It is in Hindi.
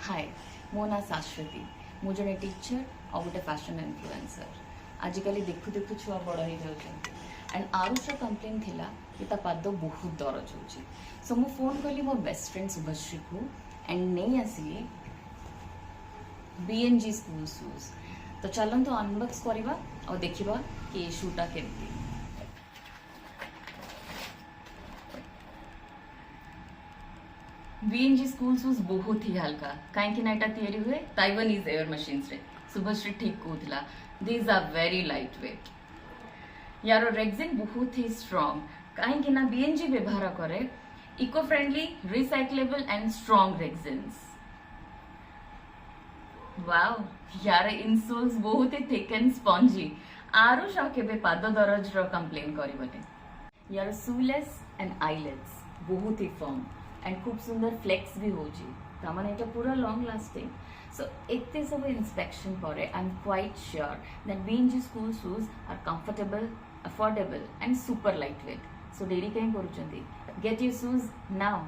हाय मो ना शाश्वती मु जने टीचर और गोटे फैशन इन्फ्लुएंसर आजिकल देखु देखु छुआ बड़ हो जाउछन एंड आरुषर कंप्लेन थिला कि ता पाद बहुत दरज होची सो मु फोन कली मोर बेस्ट फ्रेंड शुभश्री को एंड नहीं आसिली बीएनजी स्कूल शूज तो चलंतु अनबॉक्स करवा और देखिबा कि शूटा केमती बीएनजी स्कूल शूज बहुत ही हल्का कहीं ना तैयारी हुए ताइवानीज एयर मशीन रे शुभश्री ठीक कहला these are very light weight यार रेक्सिन बहुत ही स्ट्रांग कहीं ना बीएनजी व्यवहार करे eco friendly recyclable and strong rexines wow यार इनसोल्स बहुत ही थिक एंड स्पंजी आरुष केबे पाद दरज रो कंप्लेन करबने यार सूलेस एंड आईलेट्स बहुत ही फर्म एंड खूब सुंदर फ्लेक्स भी होची तामान एटा पूरा लॉन्ग लास्टिंग सो एते सब इंस्पेक्शन परे I am quite sure that BNG school shoes are comfortable affordable and super lightweight so देरी कहीं करूचंती गेट योर शूज नाउ